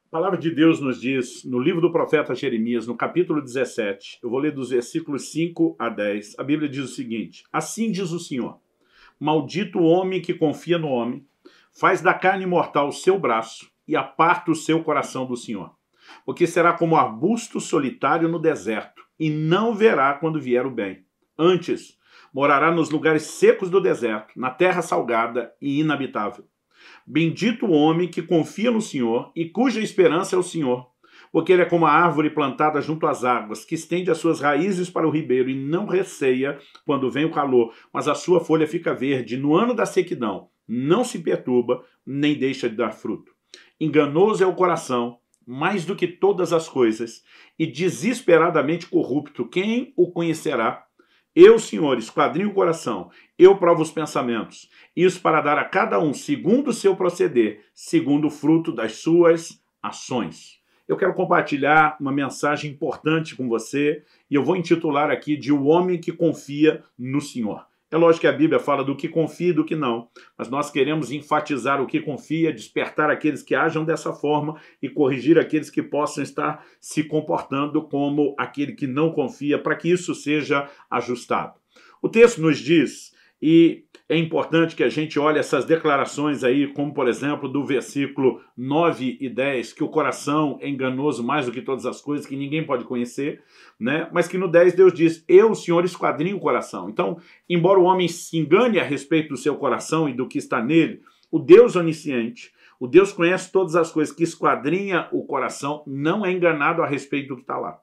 A palavra de Deus nos diz, no livro do profeta Jeremias, no capítulo 17, eu vou ler dos versículos 5 a 10, a Bíblia diz o seguinte: assim diz o Senhor, maldito o homem que confia no homem, faz da carne mortal o seu braço e aparta o seu coração do Senhor. Porque será como arbusto solitário no deserto, e não verá quando vier o bem. Antes, morará nos lugares secos do deserto, na terra salgada e inabitável. Bendito o homem que confia no Senhor e cuja esperança é o Senhor, porque ele é como a árvore plantada junto às águas, que estende as suas raízes para o ribeiro e não receia quando vem o calor, mas a sua folha fica verde. No ano da sequidão, não se perturba, nem deixa de dar fruto. Enganoso é o coração, mais do que todas as coisas, e desesperadamente corrupto. Quem o conhecerá? Eu, Senhor, esquadrinho o coração, eu provo os pensamentos, isso para dar a cada um, segundo o seu proceder, segundo o fruto das suas ações. Eu quero compartilhar uma mensagem importante com você, e eu vou intitular aqui de O Homem que Confia no Senhor. É lógico que a Bíblia fala do que confia e do que não, mas nós queremos enfatizar o que confia, despertar aqueles que ajam dessa forma e corrigir aqueles que possam estar se comportando como aquele que não confia, para que isso seja ajustado. O texto nos diz, e é importante que a gente olhe essas declarações aí, como por exemplo do versículo 9 e 10, que o coração é enganoso mais do que todas as coisas, que ninguém pode conhecer, né? Mas que no 10 Deus diz, eu, Senhor, esquadrinho o coração. Então, embora o homem se engane a respeito do seu coração e do que está nele, o Deus onisciente, o Deus conhece todas as coisas, que esquadrinha o coração, não é enganado a respeito do que está lá.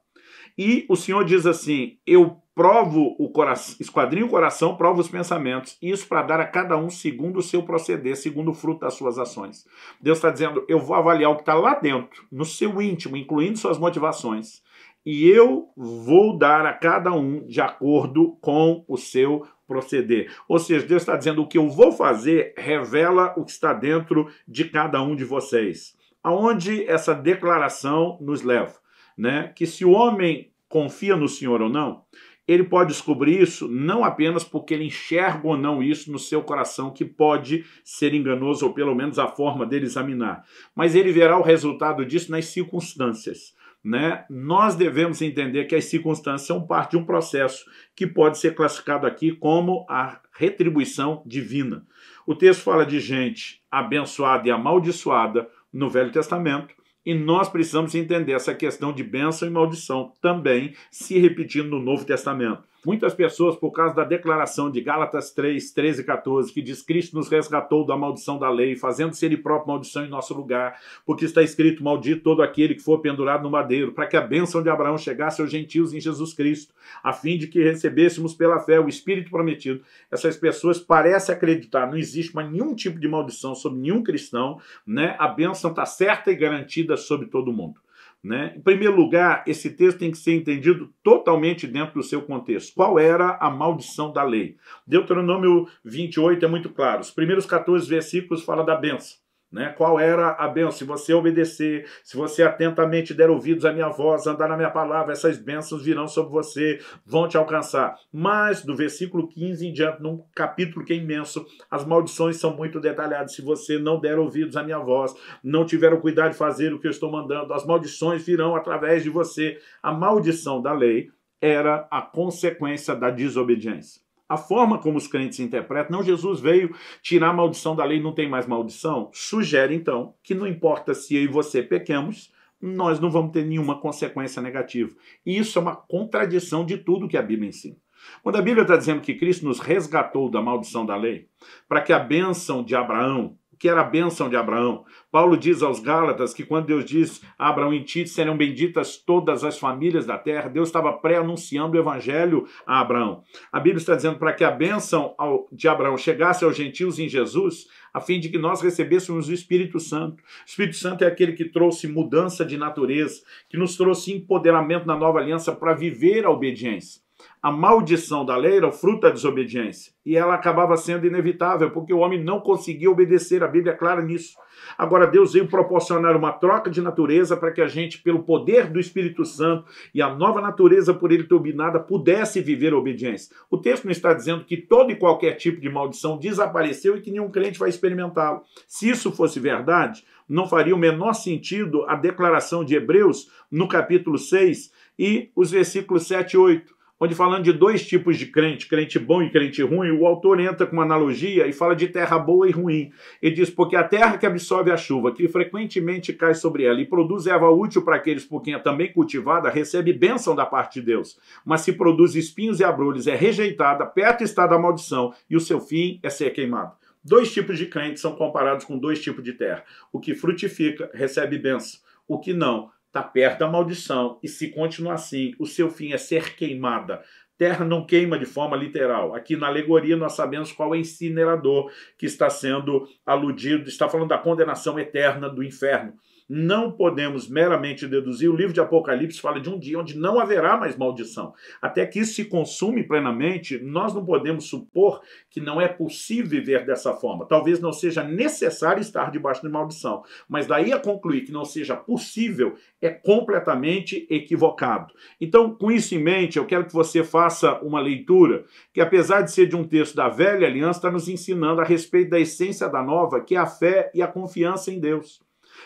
E o Senhor diz assim, eu provo o coração, esquadrinho o coração, provo os pensamentos, isso para dar a cada um segundo o seu proceder, segundo o fruto das suas ações. Deus está dizendo, eu vou avaliar o que está lá dentro, no seu íntimo, incluindo suas motivações, e eu vou dar a cada um de acordo com o seu proceder. Ou seja, Deus está dizendo, o que eu vou fazer revela o que está dentro de cada um de vocês. Aonde essa declaração nos leva? Né? Que se o homem confia no Senhor ou não, ele pode descobrir isso não apenas porque ele enxerga ou não isso no seu coração, que pode ser enganoso, ou pelo menos a forma dele examinar, mas ele verá o resultado disso nas circunstâncias. Né? Nós devemos entender que as circunstâncias são parte de um processo que pode ser classificado aqui como a retribuição divina. O texto fala de gente abençoada e amaldiçoada no Velho Testamento, e nós precisamos entender essa questão de bênção e maldição também se repetindo no Novo Testamento. Muitas pessoas, por causa da declaração de Gálatas 3, 13 e 14, que diz Cristo nos resgatou da maldição da lei, fazendo-se ele próprio maldição em nosso lugar, porque está escrito, maldito todo aquele que for pendurado no madeiro, para que a bênção de Abraão chegasse aos gentios em Jesus Cristo, a fim de que recebêssemos pela fé o Espírito prometido. Essas pessoas parecem acreditar, não existe mais nenhum tipo de maldição sobre nenhum cristão, né? A bênção está certa e garantida sobre todo mundo. Né? Em primeiro lugar, esse texto tem que ser entendido totalmente dentro do seu contexto. Qual era a maldição da lei? Deuteronômio 28 é muito claro. Os primeiros 14 versículos falam da bênção. Né? Qual era a bênção? Se você obedecer, se você atentamente der ouvidos à minha voz, andar na minha palavra, essas bênçãos virão sobre você, vão te alcançar. Mas, do versículo 15 em diante, num capítulo que é imenso, as maldições são muito detalhadas. Se você não der ouvidos à minha voz, não tiver o cuidado de fazer o que eu estou mandando, as maldições virão através de você. A maldição da lei era a consequência da desobediência. A forma como os crentes interpretam, não, Jesus veio tirar a maldição da lei, não tem mais maldição, sugere então que não importa se eu e você pequemos, nós não vamos ter nenhuma consequência negativa. E isso é uma contradição de tudo que a Bíblia ensina. Quando a Bíblia está dizendo que Cristo nos resgatou da maldição da lei, para que a bênção de Abraão, que era a bênção de Abraão. Paulo diz aos Gálatas que quando Deus diz a Abraão, em ti serão benditas todas as famílias da terra, Deus estava pré-anunciando o evangelho a Abraão. A Bíblia está dizendo para que a bênção de Abraão chegasse aos gentios em Jesus, a fim de que nós recebêssemos o Espírito Santo. O Espírito Santo é aquele que trouxe mudança de natureza, que nos trouxe empoderamento na nova aliança para viver a obediência. A maldição da lei era o fruto da desobediência. E ela acabava sendo inevitável, porque o homem não conseguia obedecer. A Bíblia é clara nisso. Agora, Deus veio proporcionar uma troca de natureza para que a gente, pelo poder do Espírito Santo e a nova natureza por ele turbinada, pudesse viver a obediência. O texto não está dizendo que todo e qualquer tipo de maldição desapareceu e que nenhum crente vai experimentá-lo. Se isso fosse verdade, não faria o menor sentido a declaração de Hebreus no capítulo 6 e os versículos 7 e 8, onde falando de dois tipos de crente, crente bom e crente ruim, o autor entra com uma analogia e fala de terra boa e ruim. Ele diz, porque a terra que absorve a chuva, que frequentemente cai sobre ela e produz erva útil para aqueles por quem é também cultivada, recebe bênção da parte de Deus. Mas se produz espinhos e abrolhos, é rejeitada, perto está da maldição e o seu fim é ser queimado. Dois tipos de crentes são comparados com dois tipos de terra. O que frutifica recebe bênção, o que não está perto da maldição, e se continuar assim, o seu fim é ser queimada. Terra não queima de forma literal. Aqui na alegoria nós sabemos qual é o incinerador que está sendo aludido, está falando da condenação eterna do inferno. Não podemos meramente deduzir. O livro de Apocalipse fala de um dia onde não haverá mais maldição. Até que isso se consume plenamente, nós não podemos supor que não é possível viver dessa forma. Talvez não seja necessário estar debaixo de maldição, mas daí a concluir que não seja possível é completamente equivocado. Então, com isso em mente, eu quero que você faça uma leitura que, apesar de ser de um texto da Velha Aliança, está nos ensinando a respeito da essência da Nova, que é a fé e a confiança em Deus.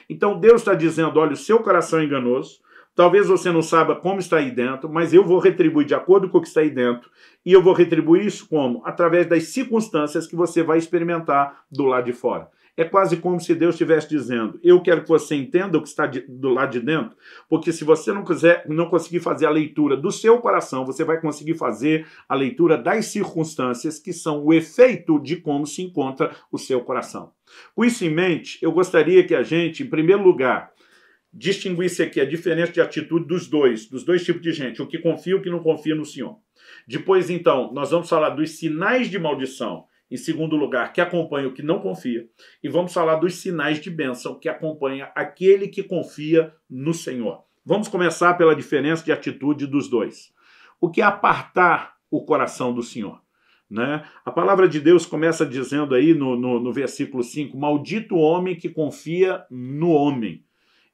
Então Deus está dizendo, olha, o seu coração é enganoso, talvez você não saiba como está aí dentro, mas eu vou retribuir de acordo com o que está aí dentro, e eu vou retribuir isso como? Através das circunstâncias que você vai experimentar do lado de fora. É quase como se Deus estivesse dizendo, eu quero que você entenda o que está do lado de dentro, porque se você não conseguir fazer a leitura do seu coração, você vai conseguir fazer a leitura das circunstâncias que são o efeito de como se encontra o seu coração. Com isso em mente, eu gostaria que a gente, em primeiro lugar, distinguisse aqui a diferença de atitude dos dois tipos de gente, o que confia e o que não confia no Senhor. Depois, então, nós vamos falar dos sinais de maldição, em segundo lugar, que acompanha o que não confia, e vamos falar dos sinais de bênção, que acompanha aquele que confia no Senhor. Vamos começar pela diferença de atitude dos dois. O que é apartar o coração do Senhor? Né? A palavra de Deus começa dizendo aí no versículo 5, maldito o homem que confia no homem.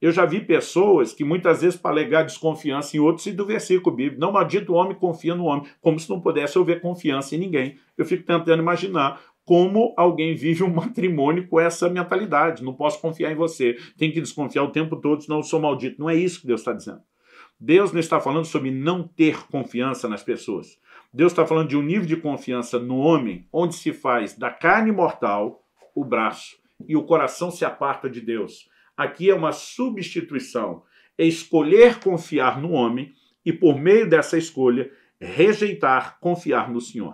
Eu já vi pessoas que muitas vezes para alegar desconfiança em outros e do versículo bíblico, não, maldito o homem confia no homem, como se não pudesse haver confiança em ninguém. Eu fico tentando imaginar como alguém vive um matrimônio com essa mentalidade, não posso confiar em você, tem que desconfiar o tempo todo, senão eu sou maldito. Não é isso que Deus está dizendo. Deus não está falando sobre não ter confiança nas pessoas. Deus está falando de um nível de confiança no homem, onde se faz da carne mortal o braço e o coração se aparta de Deus. Aqui é uma substituição, é escolher confiar no homem e, por meio dessa escolha, rejeitar confiar no Senhor.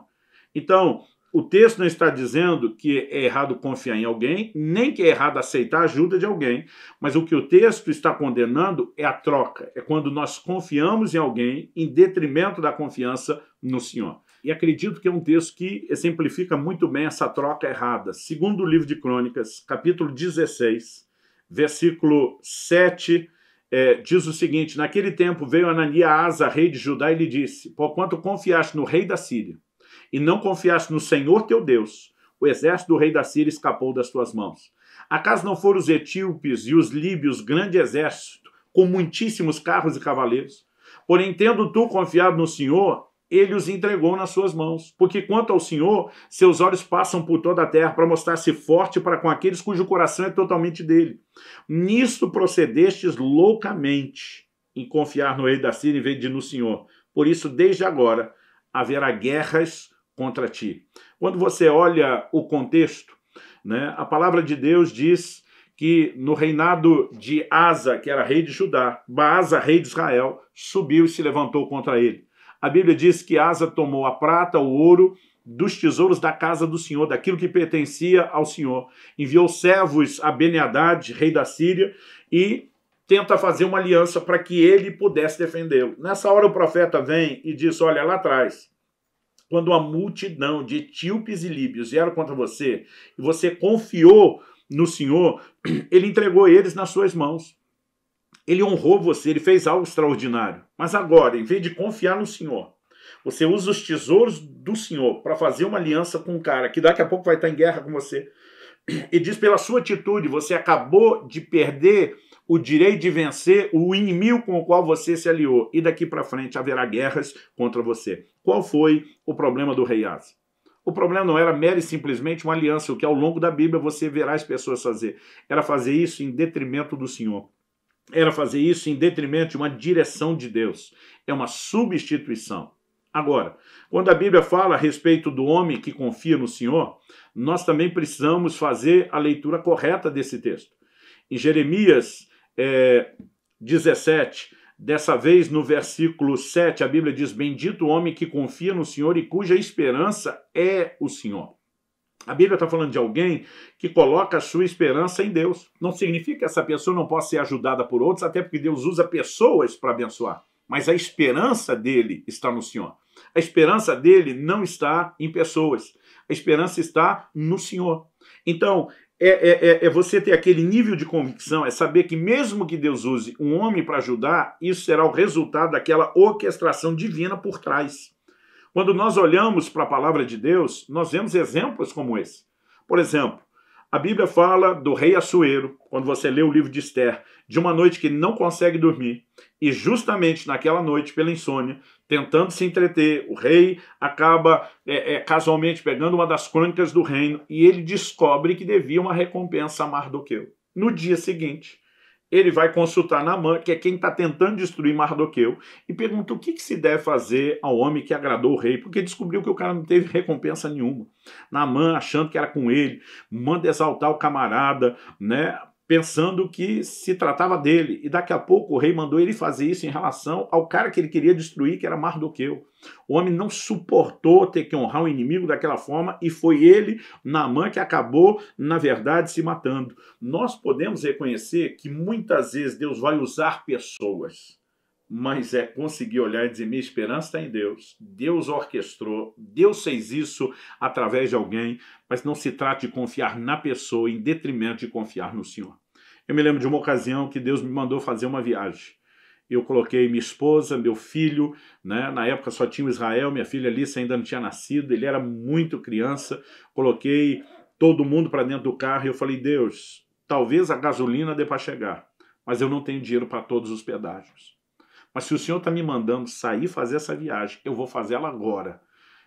Então, o texto não está dizendo que é errado confiar em alguém, nem que é errado aceitar a ajuda de alguém, mas o que o texto está condenando é a troca, é quando nós confiamos em alguém em detrimento da confiança no Senhor. E acredito que é um texto que exemplifica muito bem essa troca errada. Segundo o livro de Crônicas, capítulo 16, versículo 7, diz o seguinte, naquele tempo veio Ananias a Asa, rei de Judá, e lhe disse, porquanto confiaste no rei da Síria, e não confiaste no Senhor teu Deus, o exército do rei da Síria escapou das tuas mãos. Acaso não foram os etíopes e os líbios grande exército, com muitíssimos carros e cavaleiros? Porém, tendo tu confiado no Senhor, ele os entregou nas suas mãos. Porque quanto ao Senhor, seus olhos passam por toda a terra para mostrar-se forte para com aqueles cujo coração é totalmente dele. Nisto procedestes loucamente em confiar no rei da Síria em vez de no Senhor. Por isso, desde agora, haverá guerras contra ti. Quando você olha o contexto, né, a palavra de Deus diz que no reinado de Asa, que era rei de Judá, Baasa, rei de Israel, subiu e se levantou contra ele. A Bíblia diz que Asa tomou a prata, o ouro, dos tesouros da casa do Senhor, daquilo que pertencia ao Senhor. Enviou servos a Ben-Hadad, rei da Síria, e tenta fazer uma aliança para que ele pudesse defendê-lo. Nessa hora o profeta vem e diz, olha, lá atrás, quando uma multidão de etíopes e líbios vieram contra você, e você confiou no Senhor, ele entregou eles nas suas mãos. Ele honrou você, ele fez algo extraordinário. Mas agora, em vez de confiar no Senhor, você usa os tesouros do Senhor para fazer uma aliança com um cara que daqui a pouco vai estar em guerra com você. E diz, pela sua atitude, você acabou de perder o direito de vencer o inimigo com o qual você se aliou. E daqui para frente haverá guerras contra você. Qual foi o problema do rei Asa? O problema não era mera e simplesmente uma aliança, o que ao longo da Bíblia você verá as pessoas fazer. Era fazer isso em detrimento do Senhor. Era fazer isso em detrimento de uma direção de Deus. É uma substituição. Agora, quando a Bíblia fala a respeito do homem que confia no Senhor, nós também precisamos fazer a leitura correta desse texto. Em Jeremias 17, dessa vez no versículo 7, a Bíblia diz: bendito o homem que confia no Senhor e cuja esperança é o Senhor. A Bíblia está falando de alguém que coloca a sua esperança em Deus. Não significa que essa pessoa não possa ser ajudada por outros, até porque Deus usa pessoas para abençoar. Mas a esperança dele está no Senhor. A esperança dele não está em pessoas. A esperança está no Senhor. Então, é você ter aquele nível de convicção, é saber que mesmo que Deus use um homem para ajudar, isso será o resultado daquela orquestração divina por trás. Quando nós olhamos para a palavra de Deus, nós vemos exemplos como esse. Por exemplo, a Bíblia fala do rei Assuero, quando você lê o livro de Esther, de uma noite que ele não consegue dormir, e justamente naquela noite, pela insônia, tentando se entreter, o rei acaba casualmente pegando uma das crônicas do reino e ele descobre que devia uma recompensa a Mardoqueu. No dia seguinte, ele vai consultar Naamã, que é quem está tentando destruir Mardoqueu, e pergunta o que se deve fazer ao homem que agradou o rei, porque descobriu que o cara não teve recompensa nenhuma. Naamã, achando que era com ele, manda exaltar o camarada, né, pensando que se tratava dele. E daqui a pouco o rei mandou ele fazer isso em relação ao cara que ele queria destruir, que era Mardoqueu. O homem não suportou ter que honrar o inimigo daquela forma e foi ele, Naamã, que acabou, na verdade, se matando. Nós podemos reconhecer que muitas vezes Deus vai usar pessoas, mas é conseguir olhar e dizer, minha esperança está em Deus. Deus orquestrou, Deus fez isso através de alguém, mas não se trata de confiar na pessoa em detrimento de confiar no Senhor. Eu me lembro de uma ocasião que Deus me mandou fazer uma viagem. Eu coloquei minha esposa, meu filho, né? Na época só tinha o Israel, minha filha Alice ainda não tinha nascido, ele era muito criança. Coloquei todo mundo para dentro do carro e eu falei, Deus, talvez a gasolina dê para chegar, mas eu não tenho dinheiro para todos os pedágios. Mas se o Senhor está me mandando sair fazer essa viagem, eu vou fazer ela agora.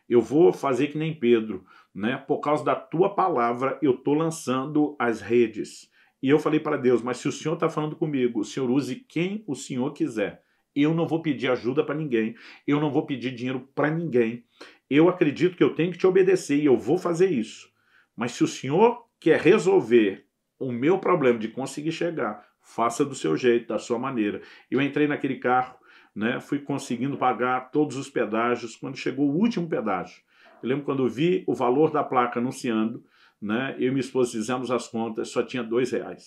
Eu vou fazer que nem Pedro, né? Por causa da tua palavra, eu estou lançando as redes. E eu falei para Deus, mas se o Senhor está falando comigo, o Senhor use quem o Senhor quiser. Eu não vou pedir ajuda para ninguém. Eu não vou pedir dinheiro para ninguém. Eu acredito que eu tenho que te obedecer e eu vou fazer isso. Mas se o Senhor quer resolver o meu problema de conseguir chegar, faça do seu jeito, da sua maneira. Eu entrei naquele carro, né, fui conseguindo pagar todos os pedágios. Quando chegou o último pedágio, eu lembro quando eu vi o valor da placa anunciando, né, eu e minha esposa fizemos as contas, só tinha R$2.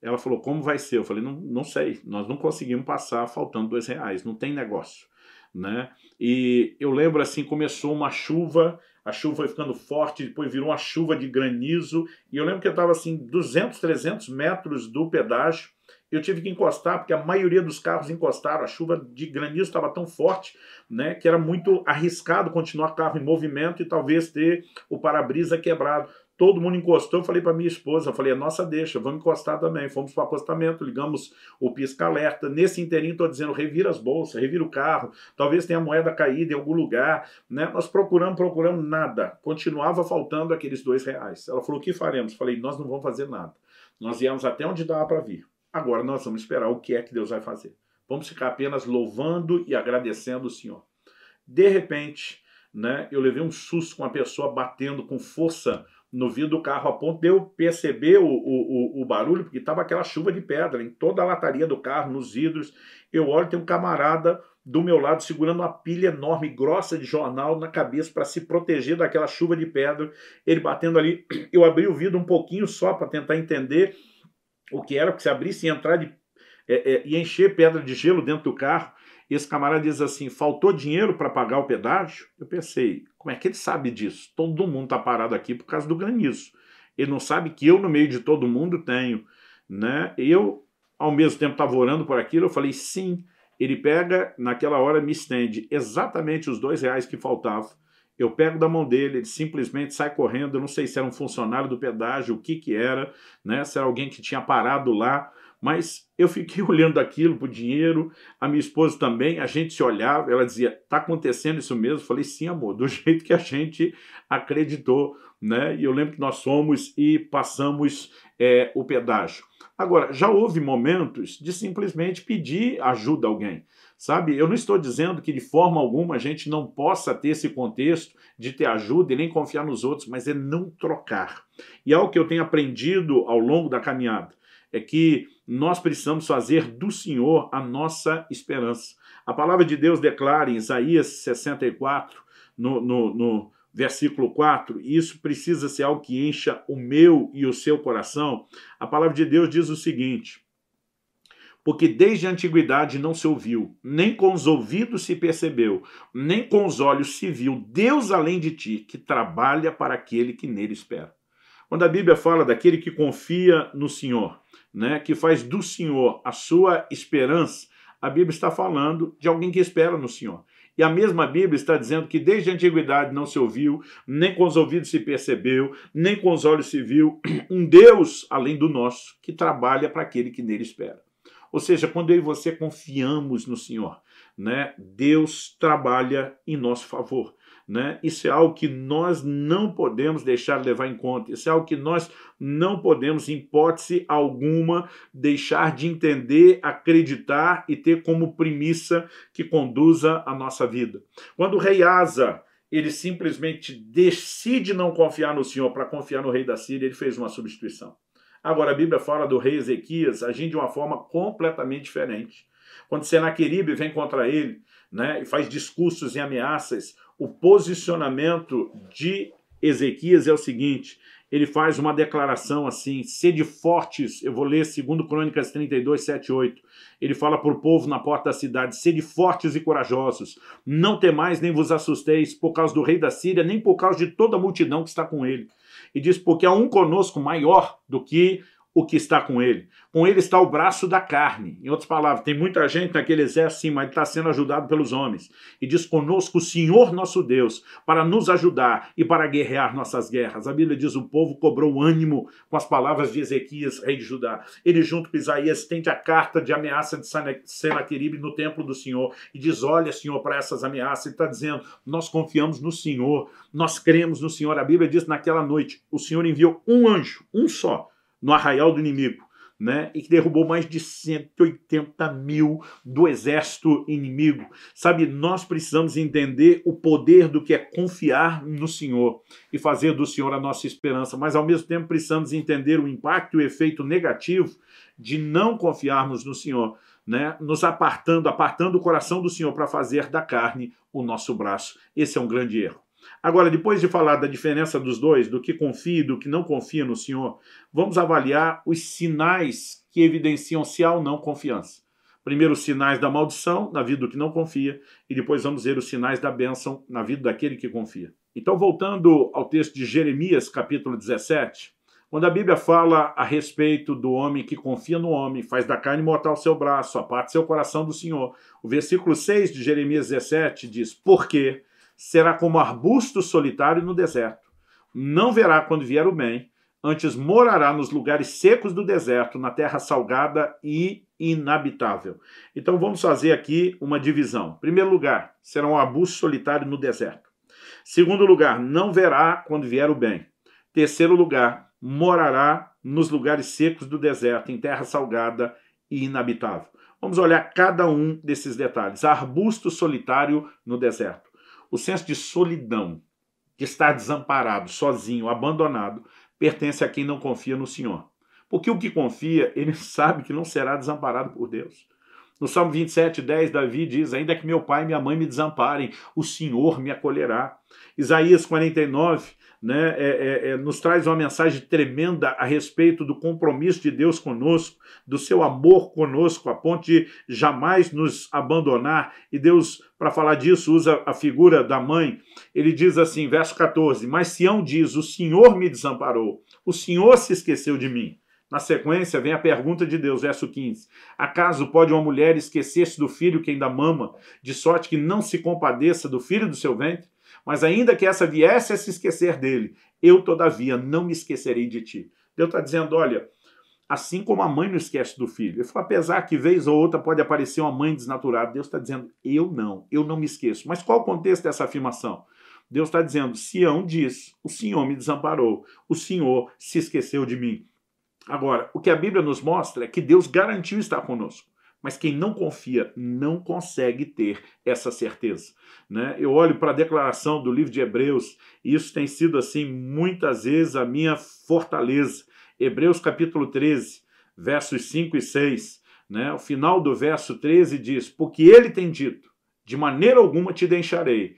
Ela falou, como vai ser? Eu falei, não sei, nós não conseguimos passar faltando R$2, não tem negócio. Né? E eu lembro assim, começou uma chuva, a chuva foi ficando forte, depois virou uma chuva de granizo, e eu lembro que eu estava assim, 200, 300 metros do pedágio, eu tive que encostar, porque a maioria dos carros encostaram, a chuva de granizo estava tão forte, né, que era muito arriscado continuar o carro em movimento e talvez ter o para-brisa quebrado. Todo mundo encostou, eu falei para minha esposa, eu falei, é nossa deixa, vamos encostar também. Fomos para o acostamento, ligamos o pisca-alerta. Nesse inteirinho estou dizendo, revira as bolsas, revira o carro, talvez tenha moeda caída em algum lugar. Né? Nós procuramos nada. Continuava faltando aqueles R$2. Ela falou, o que faremos? Falei, nós não vamos fazer nada. Nós viemos até onde dava para vir. Agora nós vamos esperar o que é que Deus vai fazer. Vamos ficar apenas louvando e agradecendo o Senhor. De repente, né, eu levei um susto com a pessoa batendo com força no vidro do carro, a ponto de eu perceber o barulho, porque estava aquela chuva de pedra em toda a lataria do carro, nos vidros. Eu olho, tem um camarada do meu lado segurando uma pilha enorme, grossa de jornal na cabeça para se proteger daquela chuva de pedra. Ele batendo ali, eu abri o vidro um pouquinho só para tentar entender o que era, porque se abrisse e entrar e encher pedra de gelo dentro do carro. E esse camarada diz assim, faltou dinheiro para pagar o pedágio? Eu pensei, como é que ele sabe disso? Todo mundo está parado aqui por causa do granizo. Ele não sabe que eu, no meio de todo mundo, tenho. Né? Eu, ao mesmo tempo, estava orando por aquilo, eu falei, sim. Ele pega, naquela hora, me estende exatamente os R$2 que faltavam. Eu pego da mão dele, ele simplesmente sai correndo. Eu não sei se era um funcionário do pedágio, o que era, né? Se era alguém que tinha parado lá, Mas eu fiquei olhando aquilo para o dinheiro, a minha esposa também, a gente se olhava, ela dizia, está acontecendo isso mesmo? Eu falei, sim, amor, do jeito que a gente acreditou, né? E eu lembro que nós fomos e passamos o pedágio. Agora, já houve momentos de simplesmente pedir ajuda a alguém, sabe? Eu não estou dizendo que de forma alguma a gente não possa ter esse contexto de ter ajuda e nem confiar nos outros, mas é não trocar. E algo que eu tenho aprendido ao longo da caminhada é que nós precisamos fazer do Senhor a nossa esperança. A palavra de Deus declara em Isaías 64, no versículo 4, e isso precisa ser algo que encha o meu e o seu coração. A palavra de Deus diz o seguinte: porque desde a antiguidade não se ouviu, nem com os ouvidos se percebeu, nem com os olhos se viu Deus além de ti, que trabalha para aquele que nele espera. Quando a Bíblia fala daquele que confia no Senhor, né, que faz do Senhor a sua esperança, a Bíblia está falando de alguém que espera no Senhor. E a mesma Bíblia está dizendo que desde a antiguidade não se ouviu, nem com os ouvidos se percebeu, nem com os olhos se viu um Deus além do nosso, que trabalha para aquele que nele espera. Ou seja, quando eu e você confiamos no Senhor, né, Deus trabalha em nosso favor. Né? Isso é algo que nós não podemos deixar de levar em conta. Isso é algo que nós não podemos, em hipótese alguma, deixar de entender, acreditar e ter como premissa que conduza a nossa vida. Quando o rei Asa, ele simplesmente decide não confiar no Senhor para confiar no rei da Síria, ele fez uma substituição. Agora, a Bíblia fala do rei Ezequias agindo de uma forma completamente diferente. Quando Senaqueribe vem contra ele, né, e faz discursos e ameaças, o posicionamento de Ezequias é o seguinte: ele faz uma declaração assim, sede fortes, eu vou ler 2 Crônicas 32, 7, 8. Ele fala para o povo na porta da cidade: sede fortes e corajosos, não temais nem vos assusteis por causa do rei da Síria, nem por causa de toda a multidão que está com ele. E diz, porque há um conosco maior do que o que está com ele. Com ele está o braço da carne. Em outras palavras, tem muita gente naquele exército, sim, mas ele está sendo ajudado pelos homens. E diz, conosco o Senhor nosso Deus, para nos ajudar e para guerrear nossas guerras. A Bíblia diz, o povo cobrou ânimo com as palavras de Ezequias, rei de Judá. Ele, junto com Isaías, tende a carta de ameaça de Senaqueribe no templo do Senhor. E diz, olha, Senhor, para essas ameaças. Ele está dizendo, nós confiamos no Senhor, nós cremos no Senhor. A Bíblia diz, naquela noite, o Senhor enviou um anjo, um só, no arraial do inimigo, né? E que derrubou mais de 180 mil do exército inimigo. Sabe, nós precisamos entender o poder do que é confiar no Senhor e fazer do Senhor a nossa esperança, mas ao mesmo tempo precisamos entender o impacto e o efeito negativo de não confiarmos no Senhor, né? Nos apartando o coração do Senhor para fazer da carne o nosso braço. Esse é um grande erro. Agora, depois de falar da diferença dos dois, do que confia e do que não confia no Senhor, vamos avaliar os sinais que evidenciam se há ou não confiança. Primeiro, os sinais da maldição na vida do que não confia, e depois vamos ver os sinais da bênção na vida daquele que confia. Então, voltando ao texto de Jeremias, capítulo 17, quando a Bíblia fala a respeito do homem que confia no homem, faz da carne mortal seu braço, aparte seu coração do Senhor, o versículo 6 de Jeremias 17 diz, porque será como arbusto solitário no deserto. Não verá quando vier o bem, antes morará nos lugares secos do deserto, na terra salgada e inabitável. Então vamos fazer aqui uma divisão. Primeiro lugar, será um arbusto solitário no deserto. Segundo lugar, não verá quando vier o bem. Terceiro lugar, morará nos lugares secos do deserto, em terra salgada e inabitável. Vamos olhar cada um desses detalhes. Arbusto solitário no deserto. O senso de solidão, de estar desamparado, sozinho, abandonado, pertence a quem não confia no Senhor. Porque o que confia, ele sabe que não será desamparado por Deus. No Salmo 27, 10, Davi diz, ainda que meu pai e minha mãe me desamparem, o Senhor me acolherá. Isaías 49, né, nos traz uma mensagem tremenda a respeito do compromisso de Deus conosco, do seu amor conosco, a ponto de jamais nos abandonar. E Deus, para falar disso, usa a figura da mãe. Ele diz assim, verso 14, mas Sião diz, o Senhor me desamparou, o Senhor se esqueceu de mim. Na sequência vem a pergunta de Deus, verso 15. Acaso pode uma mulher esquecer-se do filho que ainda mama, de sorte que não se compadeça do filho do seu ventre? Mas ainda que essa viesse a se esquecer dele, eu, todavia, não me esquecerei de ti. Deus está dizendo, olha, assim como a mãe não esquece do filho. Ele falou, apesar que vez ou outra pode aparecer uma mãe desnaturada, Deus está dizendo, eu não me esqueço. Mas qual o contexto dessa afirmação? Deus está dizendo, Sião diz, o Senhor me desamparou, o Senhor se esqueceu de mim. Agora, o que a Bíblia nos mostra é que Deus garantiu estar conosco. Mas quem não confia não consegue ter essa certeza, né? Eu olho para a declaração do livro de Hebreus, e isso tem sido assim muitas vezes a minha fortaleza. Hebreus capítulo 13, versos 5 e 6, né? O final do verso 13 diz, porque ele tem dito, de maneira alguma te deixarei,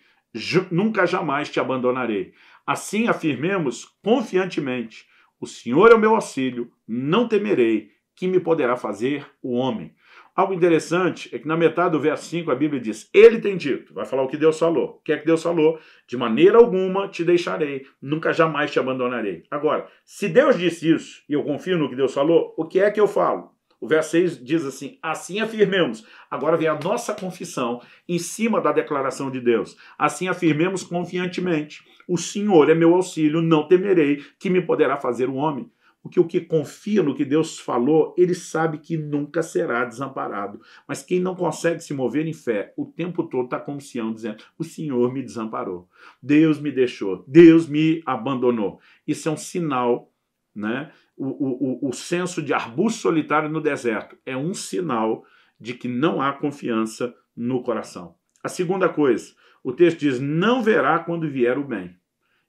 nunca jamais te abandonarei. Assim afirmemos confiantemente, o Senhor é o meu auxílio, não temerei, que me poderá fazer o homem. Algo interessante é que na metade do verso 5 a Bíblia diz, ele tem dito, vai falar o que Deus falou. O que é que Deus falou? De maneira alguma te deixarei, nunca jamais te abandonarei. Agora, se Deus disse isso, e eu confio no que Deus falou, o que é que eu falo? O verso 6 diz assim, assim afirmemos. Agora vem a nossa confissão em cima da declaração de Deus. Assim afirmemos confiantemente, o Senhor é meu auxílio, não temerei, que me poderá fazer o homem. Porque o que confia no que Deus falou, ele sabe que nunca será desamparado. Mas quem não consegue se mover em fé, o tempo todo está como Sião, dizendo, o Senhor me desamparou, Deus me deixou, Deus me abandonou. Isso é um sinal, né? O senso de arbusto solitário no deserto é um sinal de que não há confiança no coração. A segunda coisa, o texto diz, não verá quando vier o bem.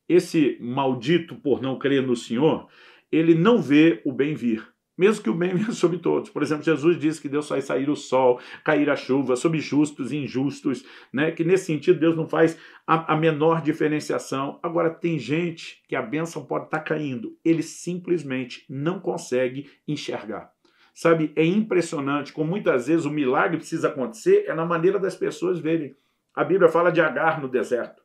Esse maldito por não crer no Senhor, ele não vê o bem vir, mesmo que o bem venha sobre todos. Por exemplo, Jesus disse que Deus faz sair o sol, cair a chuva, sobre justos e injustos, né? Que nesse sentido Deus não faz a menor diferenciação. Agora, tem gente que a bênção pode estar caindo, ele simplesmente não consegue enxergar. Sabe, é impressionante como muitas vezes o milagre precisa acontecer, é na maneira das pessoas verem. A Bíblia fala de Agar no deserto.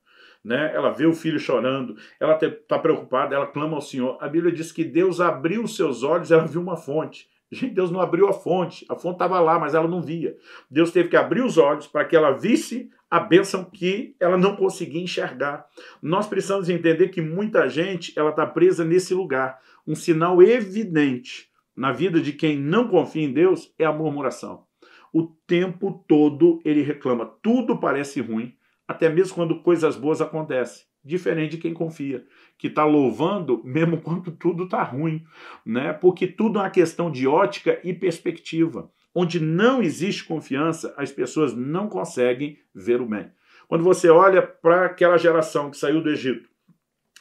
Né? Ela vê o filho chorando, ela está preocupada, ela clama ao Senhor. A Bíblia diz que Deus abriu os seus olhos, ela viu uma fonte. Gente, Deus não abriu a fonte estava lá, mas ela não via. Deus teve que abrir os olhos para que ela visse a bênção que ela não conseguia enxergar. Nós precisamos entender que muita gente ela está presa nesse lugar. Um sinal evidente na vida de quem não confia em Deus é a murmuração. O tempo todo ele reclama, tudo parece ruim, até mesmo quando coisas boas acontecem, diferente de quem confia, que está louvando mesmo quando tudo está ruim, né? Porque tudo é uma questão de ótica e perspectiva. Onde não existe confiança, as pessoas não conseguem ver o bem. Quando você olha para aquela geração que saiu do Egito,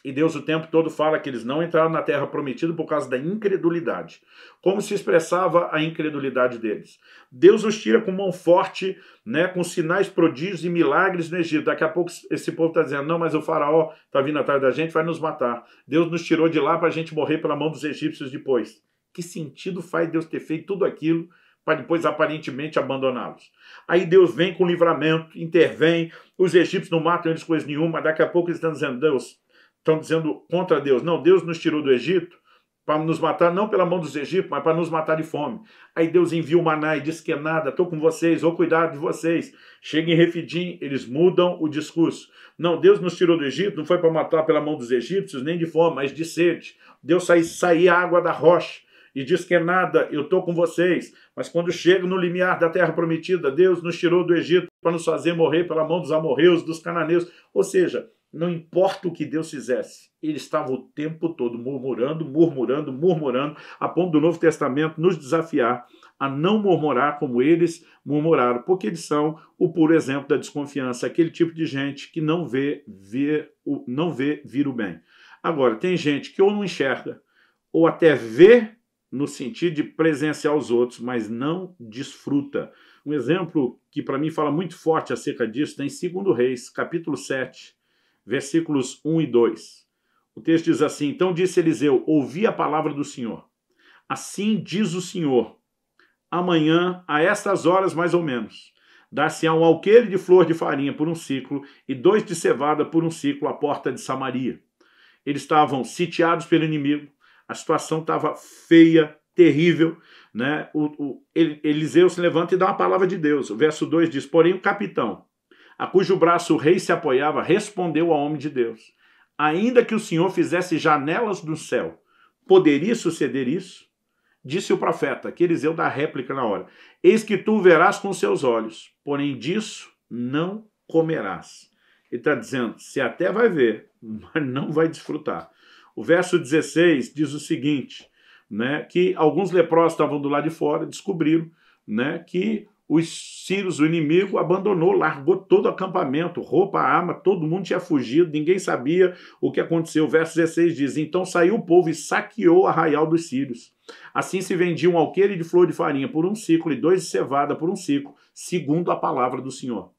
e Deus o tempo todo fala que eles não entraram na terra prometida por causa da incredulidade. Como se expressava a incredulidade deles? Deus os tira com mão forte, né, com sinais, prodígios e milagres no Egito. Daqui a pouco esse povo está dizendo, não, mas o faraó está vindo atrás da gente, vai nos matar. Deus nos tirou de lá para a gente morrer pela mão dos egípcios depois. Que sentido faz Deus ter feito tudo aquilo para depois aparentemente abandoná-los? Aí Deus vem com livramento, intervém, os egípcios não matam eles coisa nenhuma, mas daqui a pouco eles estão dizendo, Deus... Estão dizendo contra Deus. Não, Deus nos tirou do Egito para nos matar, não pela mão dos egípcios, mas para nos matar de fome. Aí Deus envia o maná e diz que é nada, estou com vocês, vou cuidar de vocês. Chega em Refidim, eles mudam o discurso. Não, Deus nos tirou do Egito, não foi para matar pela mão dos egípcios, nem de fome, mas de sede. Deus saía a água da rocha e diz que é nada, eu estou com vocês. Mas quando chega no limiar da terra prometida, Deus nos tirou do Egito para nos fazer morrer pela mão dos amorreus, dos cananeus. Ou seja, não importa o que Deus fizesse, ele estava o tempo todo murmurando, a ponto do Novo Testamento nos desafiar a não murmurar como eles murmuraram, porque eles são o puro exemplo da desconfiança, aquele tipo de gente que não vê vir o bem. Agora, tem gente que ou não enxerga, ou até vê no sentido de presenciar os outros, mas não desfruta. Um exemplo que para mim fala muito forte acerca disso está em 2 Reis, capítulo 7, versículos 1 e 2. O texto diz assim, então disse Eliseu, ouvi a palavra do Senhor. Assim diz o Senhor, amanhã, a estas horas mais ou menos, dar-se-á um alqueire de flor de farinha por um ciclo e 2 de cevada por um ciclo à porta de Samaria. Eles estavam sitiados pelo inimigo, a situação estava feia, terrível, né? Eliseu se levanta e dá uma palavra de Deus. O verso 2 diz, porém o capitão, a cujo braço o rei se apoiava, respondeu ao homem de Deus, ainda que o Senhor fizesse janelas do céu, poderia suceder isso? Disse o profeta, que Eliseu dá réplica na hora: eis que tu verás com seus olhos, porém disso não comerás. Ele está dizendo, você até vai ver, mas não vai desfrutar. O verso 16 diz o seguinte, né, que alguns leprosos estavam do lado de fora, descobriram, né, que os sírios, o inimigo, abandonou, largou todo o acampamento, roupa, arma, todo mundo tinha fugido, ninguém sabia o que aconteceu. O verso 16 diz, então saiu o povo e saqueou o arraial dos sírios. Assim se vendia um alqueire de flor de farinha por 1 siclo e 2 de cevada por 1 siclo, segundo a palavra do Senhor.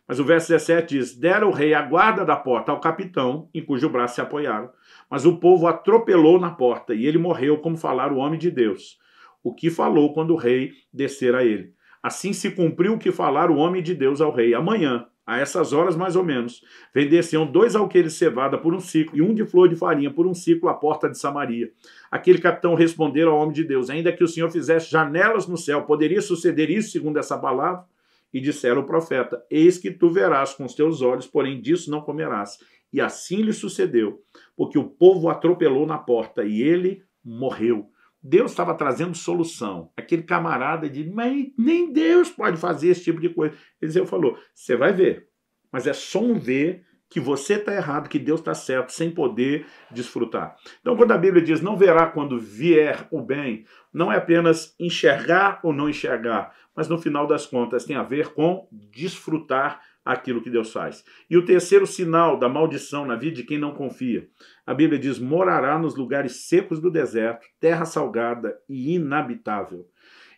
Mas o verso 17 diz, dera o rei a guarda da porta ao capitão, em cujo braço se apoiaram. Mas o povo atropelou na porta, e ele morreu, como falara o homem de Deus, o que falou quando o rei descer a ele. Assim se cumpriu o que falara o homem de Deus ao rei. Amanhã, a essas horas mais ou menos, vendeciam 2 alqueires de cevada por 1 siclo e 1 de flor de farinha por 1 siclo à porta de Samaria. Aquele capitão respondeu ao homem de Deus, ainda que o Senhor fizesse janelas no céu, poderia suceder isso segundo essa palavra? E disseram o profeta, eis que tu verás com os teus olhos, porém disso não comerás. E assim lhe sucedeu, porque o povo atropelou na porta e ele morreu. Deus estava trazendo solução. Aquele camarada diz, mas nem Deus pode fazer esse tipo de coisa. Eliseu falou, você vai ver, mas é só um ver que você está errado, que Deus está certo, sem poder desfrutar. Então, quando a Bíblia diz, não verá quando vier o bem, não é apenas enxergar ou não enxergar, mas no final das contas tem a ver com desfrutar aquilo que Deus faz. E o terceiro sinal da maldição na vida de quem não confia, a Bíblia diz, morará nos lugares secos do deserto, terra salgada e inabitável.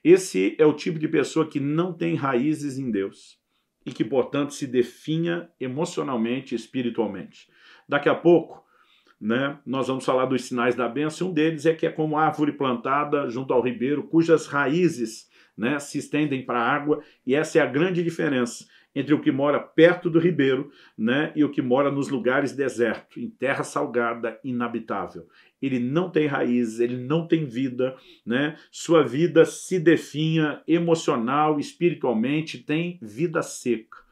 Esse é o tipo de pessoa que não tem raízes em Deus e que, portanto, se definha emocionalmente e espiritualmente. Daqui a pouco, né, nós vamos falar dos sinais da bênção. Um deles é que é como árvore plantada junto ao ribeiro, cujas raízes, né, se estendem para a água, e essa é a grande diferença entre o que mora perto do ribeiro, né, e o que mora nos lugares desertos, em terra salgada, inabitável. Ele não tem raízes, ele não tem vida, né? Sua vida se definha emocional, espiritualmente, tem vida seca.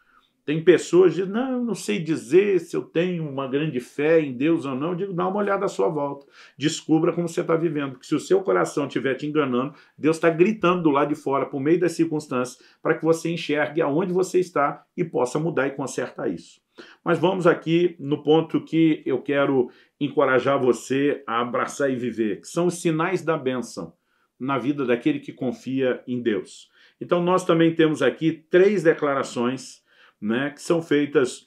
Tem pessoas que dizem, não, eu não sei dizer se eu tenho uma grande fé em Deus ou não. Eu digo, dá uma olhada à sua volta. Descubra como você está vivendo. Porque se o seu coração estiver te enganando, Deus está gritando do lado de fora, por meio das circunstâncias, para que você enxergue aonde você está e possa mudar e consertar isso. Mas vamos aqui no ponto que eu quero encorajar você a abraçar e viver, que são os sinais da bênção na vida daquele que confia em Deus. Então nós também temos aqui 3 declarações, né, que são feitas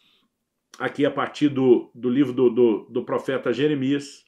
aqui a partir do livro do profeta Jeremias.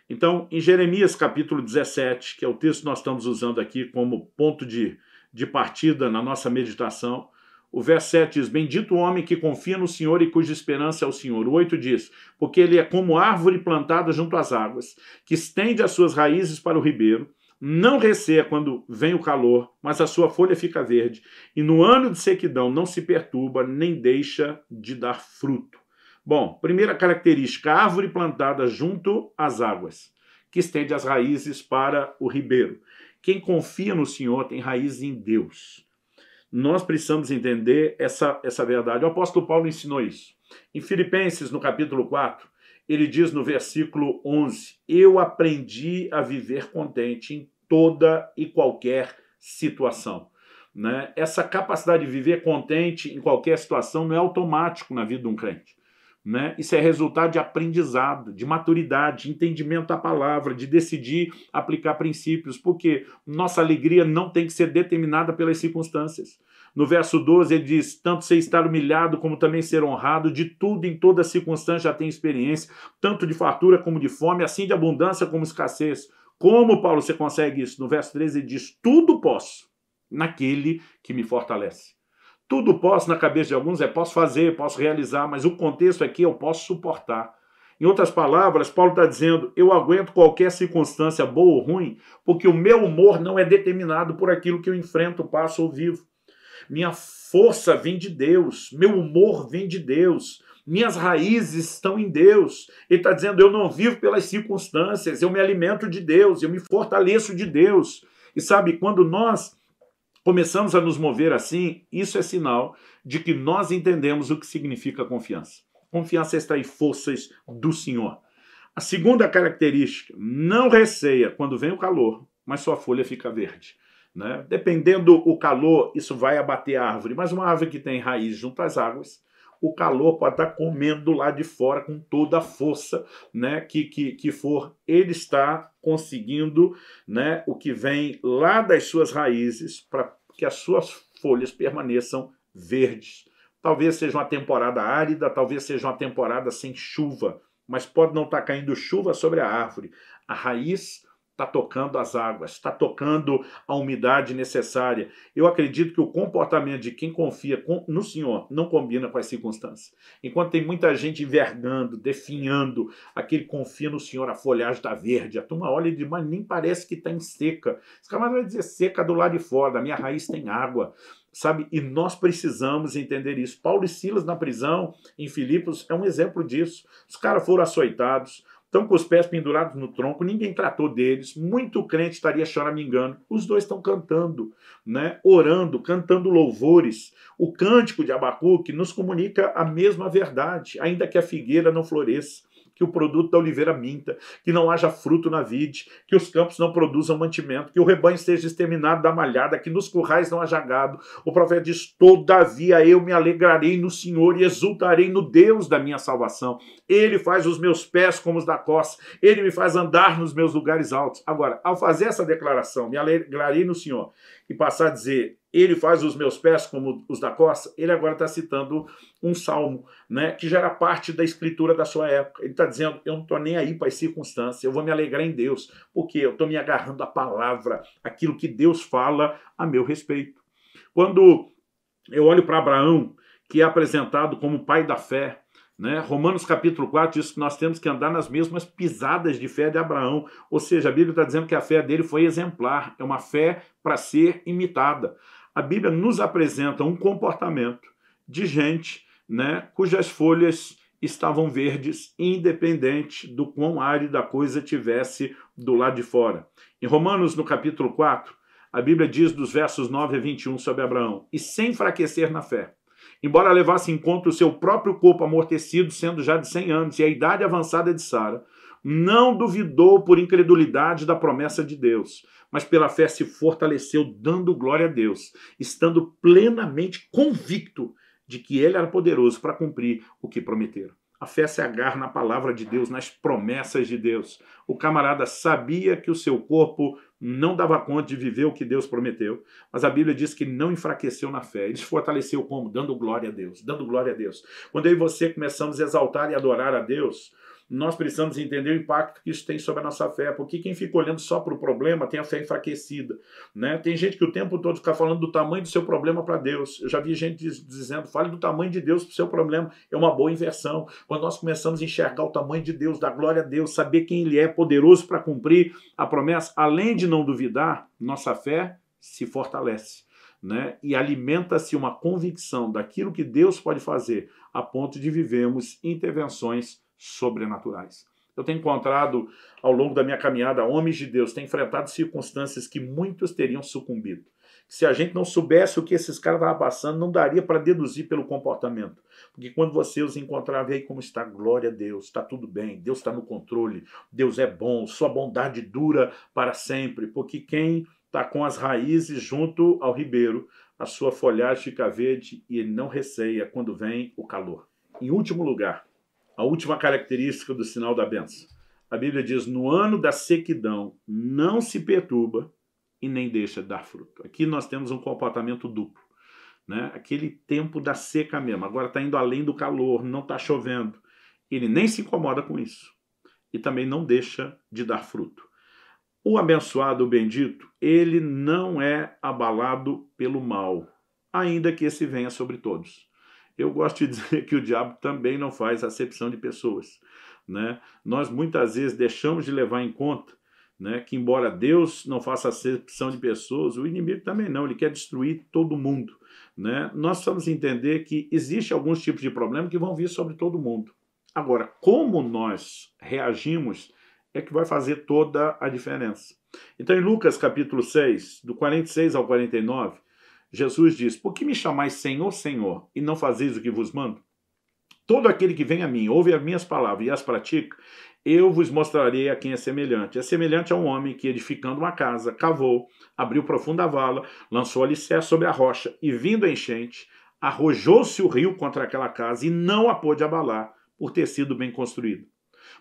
Então, em Jeremias capítulo 17, que é o texto que nós estamos usando aqui como ponto de partida na nossa meditação, o verso 7 diz, bendito o homem que confia no Senhor e cuja esperança é o Senhor. O 8 diz, porque ele é como árvore plantada junto às águas, que estende as suas raízes para o ribeiro, não receia quando vem o calor, mas a sua folha fica verde, e no ano de sequidão não se perturba, nem deixa de dar fruto. Bom, primeira característica, árvore plantada junto às águas, que estende as raízes para o ribeiro. Quem confia no Senhor tem raiz em Deus. Nós precisamos entender essa verdade. O apóstolo Paulo ensinou isso. Em Filipenses, no capítulo 4, ele diz no versículo 11, eu aprendi a viver contente em toda e qualquer situação. Né? Essa capacidade de viver contente em qualquer situação não é automático na vida de um crente. Né? Isso é resultado de aprendizado, de maturidade, de entendimento da palavra, de decidir aplicar princípios, porque nossa alegria não tem que ser determinada pelas circunstâncias. No verso 12 ele diz, tanto ser estar humilhado como também ser honrado, de tudo em toda circunstância já tem experiência, tanto de fartura como de fome, assim de abundância como escassez. Como, Paulo, você consegue isso? No verso 13 ele diz, tudo posso naquele que me fortalece. Tudo posso na cabeça de alguns posso fazer, posso realizar, mas o contexto aqui eu posso suportar. Em outras palavras, Paulo está dizendo, eu aguento qualquer circunstância boa ou ruim, porque o meu humor não é determinado por aquilo que eu enfrento, passo ou vivo. Minha força vem de Deus, meu humor vem de Deus, minhas raízes estão em Deus. Ele está dizendo, eu não vivo pelas circunstâncias, eu me alimento de Deus, eu me fortaleço de Deus. E sabe, quando nós começamos a nos mover assim, isso é sinal de que nós entendemos o que significa confiança. Confiança está em forças do Senhor. A segunda característica, não receia quando vem o calor, mas sua folha fica verde. Né? Dependendo do calor, isso vai abater a árvore, mas uma árvore que tem raiz junto às águas, o calor pode estar comendo lá de fora com toda a força, né, que for. Ele está conseguindo, né, o que vem lá das suas raízes para que as suas folhas permaneçam verdes. Talvez seja uma temporada árida, talvez seja uma temporada sem chuva, mas pode não estar caindo chuva sobre a árvore. A raiz está tocando as águas, está tocando a umidade necessária. Eu acredito que o comportamento de quem confia no Senhor não combina com as circunstâncias. Enquanto tem muita gente envergando, definhando, aquele confia no Senhor, a folhagem está verde, a turma olha e diz, mas nem parece que está em seca. Esse camarada vai dizer seca do lado de fora, da minha raiz tem água. Sabe? E nós precisamos entender isso. Paulo e Silas na prisão, em Filipos, é um exemplo disso. Os caras foram açoitados, estão com os pés pendurados no tronco, ninguém tratou deles, muito crente estaria choramingando. Os dois estão cantando, né? Orando, cantando louvores. O cântico de Abacuque nos comunica a mesma verdade, ainda que a figueira não floresça, que o produto da oliveira minta, que não haja fruto na vide, que os campos não produzam mantimento, que o rebanho esteja exterminado da malhada, que nos currais não haja gado. O profeta diz, todavia eu me alegrarei no Senhor e exultarei no Deus da minha salvação. Ele faz os meus pés como os da costa, ele me faz andar nos meus lugares altos. Agora, ao fazer essa declaração, me alegrarei no Senhor, e passar a dizer, ele faz os meus pés como os da costa, ele agora está citando um salmo, né, que já era parte da escritura da sua época. Ele está dizendo, eu não estou nem aí para as circunstâncias, eu vou me alegrar em Deus, porque eu estou me agarrando à palavra, aquilo que Deus fala a meu respeito. Quando eu olho para Abraão, que é apresentado como pai da fé, né? Romanos capítulo 4 diz que nós temos que andar nas mesmas pisadas de fé de Abraão, ou seja, a Bíblia está dizendo que a fé dele foi exemplar, é uma fé para ser imitada. A Bíblia nos apresenta um comportamento de gente, né, cujas folhas estavam verdes, independente do quão árida a coisa tivesse do lado de fora. Em Romanos, no capítulo 4, a Bíblia diz dos versos 9 a 21 sobre Abraão, e sem enfraquecer na fé, embora levasse em conta o seu próprio corpo amortecido, sendo já de 100 anos, e a idade avançada de Sara, não duvidou por incredulidade da promessa de Deus, mas pela fé se fortaleceu, dando glória a Deus, estando plenamente convicto de que ele era poderoso para cumprir o que prometeram. A fé se agarra na palavra de Deus, nas promessas de Deus. O camarada sabia que o seu corpo não dava conta de viver o que Deus prometeu, mas a Bíblia diz que não enfraqueceu na fé. Ele se fortaleceu como? Dando glória a Deus, dando glória a Deus. Quando eu e você começamos a exaltar e adorar a Deus, nós precisamos entender o impacto que isso tem sobre a nossa fé, porque quem fica olhando só para o problema tem a fé enfraquecida, né? Tem gente que o tempo todo fica falando do tamanho do seu problema para Deus. Eu já vi gente dizendo, fale do tamanho de Deus para o seu problema. É uma boa inversão. Quando nós começamos a enxergar o tamanho de Deus, dar glória a Deus, saber quem Ele é poderoso para cumprir a promessa, além de não duvidar, nossa fé se fortalece, né? E alimenta-se uma convicção daquilo que Deus pode fazer, a ponto de vivermos intervenções sobrenaturais. Eu tenho encontrado, ao longo da minha caminhada, homens de Deus, têm enfrentado circunstâncias que muitos teriam sucumbido. Se a gente não soubesse o que esses caras estavam passando, não daria para deduzir pelo comportamento. Porque quando você os encontrar, vê aí como está, glória a Deus, está tudo bem, Deus está no controle, Deus é bom, sua bondade dura para sempre, porque quem está com as raízes junto ao ribeiro, a sua folhagem fica verde e ele não receia quando vem o calor. Em último lugar, a última característica do sinal da bênção. A Bíblia diz, no ano da sequidão, não se perturba e nem deixa de dar fruto. Aqui nós temos um comportamento duplo, né? Aquele tempo da seca mesmo. Agora está indo além do calor, não está chovendo. Ele nem se incomoda com isso. E também não deixa de dar fruto. O abençoado, o bendito, ele não é abalado pelo mal, ainda que esse venha sobre todos. Eu gosto de dizer que o diabo também não faz acepção de pessoas, né? Nós muitas vezes deixamos de levar em conta, né, que embora Deus não faça acepção de pessoas, o inimigo também não, ele quer destruir todo mundo, né? Nós precisamos entender que existe alguns tipos de problema que vão vir sobre todo mundo. Agora, como nós reagimos é que vai fazer toda a diferença. Então, em Lucas capítulo 6, do 46 ao 49, Jesus diz, por que me chamais Senhor, Senhor, e não fazeis o que vos mando? Todo aquele que vem a mim, ouve as minhas palavras e as pratica, Eu vos mostrarei a quem é semelhante. É semelhante a um homem que, edificando uma casa, cavou, abriu profunda vala, lançou alicerce sobre a rocha, e vindo a enchente, arrojou-se o rio contra aquela casa e não a pôde abalar, por ter sido bem construído.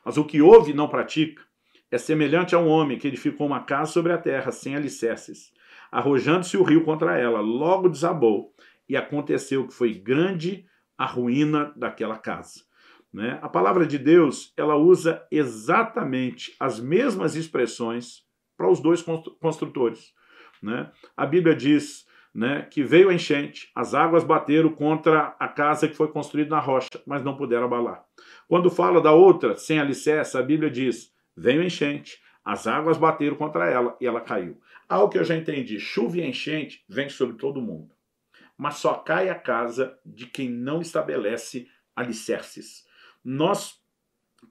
Mas o que ouve e não pratica é semelhante a um homem que edificou uma casa sobre a terra, sem alicerces. Arrojando-se o rio contra ela, logo desabou, e aconteceu que foi grande a ruína daquela casa. Né? A palavra de Deus, ela usa exatamente as mesmas expressões para os dois construtores. Né? A Bíblia diz, né, que veio a enchente, as águas bateram contra a casa que foi construída na rocha, mas não puderam abalar. Quando fala da outra, sem alicerce, a Bíblia diz, veio a enchente, as águas bateram contra ela e ela caiu. Algo que eu já entendi, chuva e enchente vem sobre todo mundo, mas só cai a casa de quem não estabelece alicerces. Nós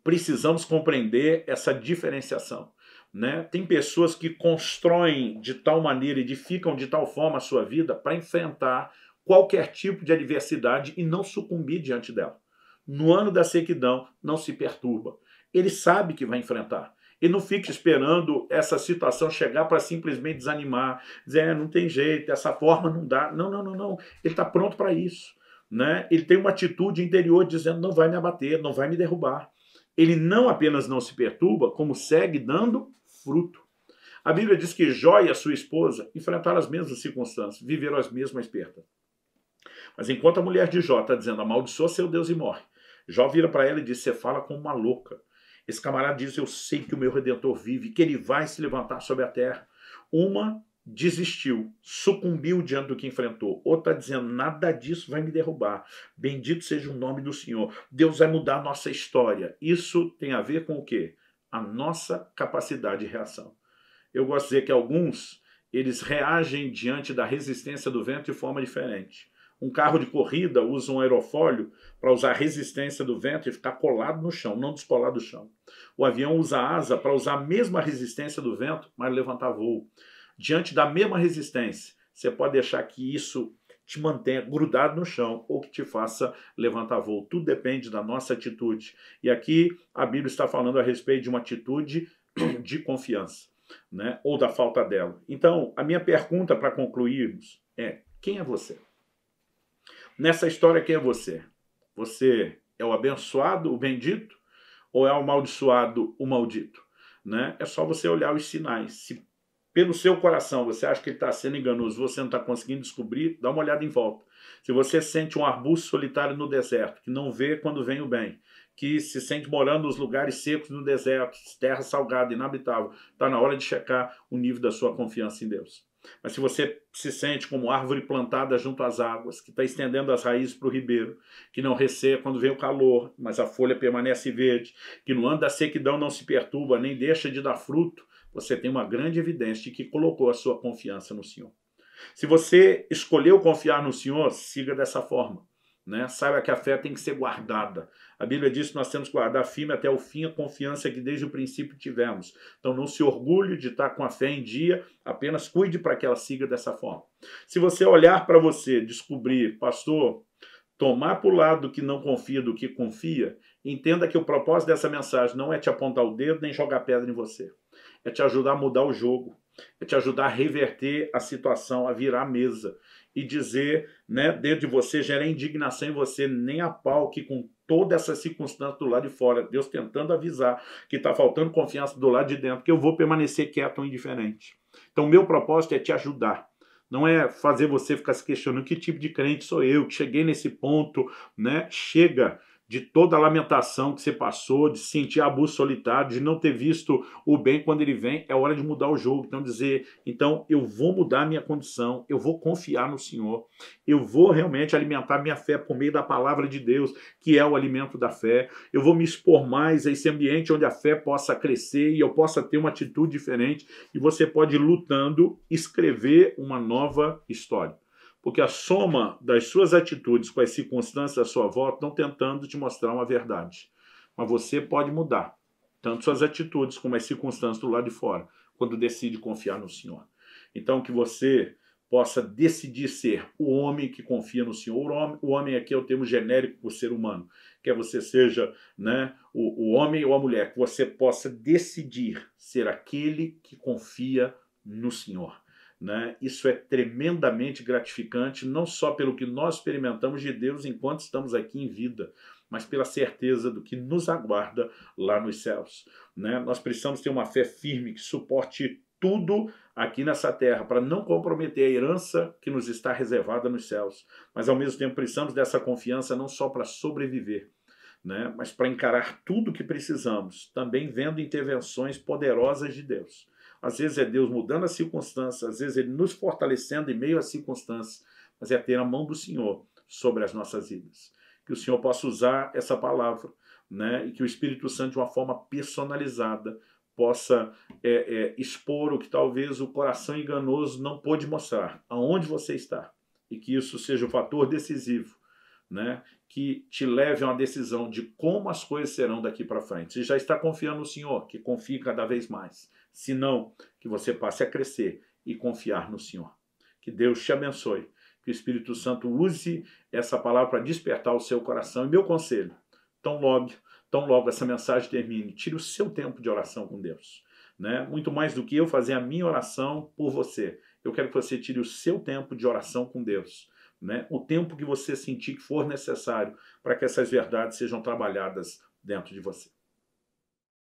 precisamos compreender essa diferenciação. Né? Tem pessoas que constroem de tal maneira, edificam de tal forma a sua vida para enfrentar qualquer tipo de adversidade e não sucumbir diante dela. No ano da sequidão, não se perturba. Ele sabe que vai enfrentar. Ele não fica esperando essa situação chegar para simplesmente desanimar, dizer, não tem jeito, dessa forma não dá. Não, não, não, não. Ele está pronto para isso. Né? Ele tem uma atitude interior dizendo, não vai me abater, não vai me derrubar. Ele não apenas não se perturba, como segue dando fruto. A Bíblia diz que Jó e a sua esposa enfrentaram as mesmas circunstâncias, viveram as mesmas perdas. Mas enquanto a mulher de Jó está dizendo, amaldiçoa seu Deus e morre, Jó vira para ela e diz, você fala como uma louca. Esse camarada diz, eu sei que o meu Redentor vive, que ele vai se levantar sobre a terra. Uma desistiu, sucumbiu diante do que enfrentou. Outra está dizendo, nada disso vai me derrubar. Bendito seja o nome do Senhor. Deus vai mudar a nossa história. Isso tem a ver com o quê? A nossa capacidade de reação. Eu gosto de dizer que alguns, eles reagem diante da resistência do vento de forma diferente. Um carro de corrida usa um aerofólio para usar a resistência do vento e ficar colado no chão, não descolar do chão. O avião usa asa para usar a mesma resistência do vento, mas levantar voo. Diante da mesma resistência, você pode deixar que isso te mantenha grudado no chão ou que te faça levantar voo. Tudo depende da nossa atitude. E aqui a Bíblia está falando a respeito de uma atitude de confiança, né? Ou da falta dela. Então, a minha pergunta para concluirmos é, quem é você? Nessa história, quem é você? Você é o abençoado, o bendito? Ou é o amaldiçoado, o maldito? Né? É só você olhar os sinais. Se pelo seu coração você acha que ele está sendo enganoso, você não está conseguindo descobrir, dá uma olhada em volta. Se você sente um arbusto solitário no deserto, que não vê quando vem o bem, que se sente morando nos lugares secos no deserto, terra salgada, inabitável, está na hora de checar o nível da sua confiança em Deus. Mas se você se sente como árvore plantada junto às águas, que está estendendo as raízes para o ribeiro, que não resseca quando vem o calor, mas a folha permanece verde, que no ano da sequidão não se perturba, nem deixa de dar fruto, você tem uma grande evidência de que colocou a sua confiança no Senhor. Se você escolheu confiar no Senhor, siga dessa forma. Né? Saiba que a fé tem que ser guardada. A Bíblia diz que nós temos que guardar firme até o fim a confiança que desde o princípio tivemos. Então não se orgulhe de estar com a fé em dia, apenas cuide para que ela siga dessa forma. Se você olhar para você, descobrir, pastor, tomar para o lado que não confia do que confia, entenda que o propósito dessa mensagem não é te apontar o dedo nem jogar pedra em você. É te ajudar a mudar o jogo, é te ajudar a reverter a situação, a virar a mesa e dizer, né, dentro de você, gerar indignação em você, nem a pau que com toda essa circunstância do lado de fora, Deus tentando avisar que está faltando confiança do lado de dentro, que eu vou permanecer quieto ou indiferente. Então, o meu propósito é te ajudar. Não é fazer você ficar se questionando que tipo de crente sou eu, que cheguei nesse ponto, né? Chega de toda a lamentação que você passou, de sentir abuso solitário, de não ter visto o bem quando ele vem, é hora de mudar o jogo. Então dizer, então eu vou mudar a minha condição, eu vou confiar no Senhor, eu vou realmente alimentar minha fé por meio da palavra de Deus, que é o alimento da fé, eu vou me expor mais a esse ambiente onde a fé possa crescer e eu possa ter uma atitude diferente e você pode ir lutando, escrever uma nova história. Porque a soma das suas atitudes com as circunstâncias à sua volta estão tentando te mostrar uma verdade. Mas você pode mudar, tanto suas atitudes como as circunstâncias do lado de fora, quando decide confiar no Senhor. Então que você possa decidir ser o homem que confia no Senhor. O homem aqui é o termo genérico por ser humano. Quer você seja, né, o homem ou a mulher, que você possa decidir ser aquele que confia no Senhor. Né? Isso é tremendamente gratificante, não só pelo que nós experimentamos de Deus enquanto estamos aqui em vida, mas pela certeza do que nos aguarda lá nos céus. Né? Nós precisamos ter uma fé firme que suporte tudo aqui nessa terra, para não comprometer a herança que nos está reservada nos céus. Mas ao mesmo tempo precisamos dessa confiança não só para sobreviver, né? Mas para encarar tudo que precisamos, também vendo intervenções poderosas de Deus. Às vezes é Deus mudando as circunstâncias, às vezes Ele nos fortalecendo em meio às circunstâncias, mas é ter a mão do Senhor sobre as nossas vidas. Que o Senhor possa usar essa palavra, né? E que o Espírito Santo, de uma forma personalizada, possa expor o que talvez o coração enganoso não pôde mostrar, aonde você está. E que isso seja o fator decisivo, né, que te leve a uma decisão de como as coisas serão daqui para frente. Se já está confiando no Senhor, que confie cada vez mais. Se não, que você passe a crescer e confiar no Senhor. Que Deus te abençoe. Que o Espírito Santo use essa palavra para despertar o seu coração. E meu conselho, tão logo essa mensagem termine, tire o seu tempo de oração com Deus. Né? Muito mais do que eu fazer a minha oração por você. Eu quero que você tire o seu tempo de oração com Deus. Né? O tempo que você sentir que for necessário para que essas verdades sejam trabalhadas dentro de você.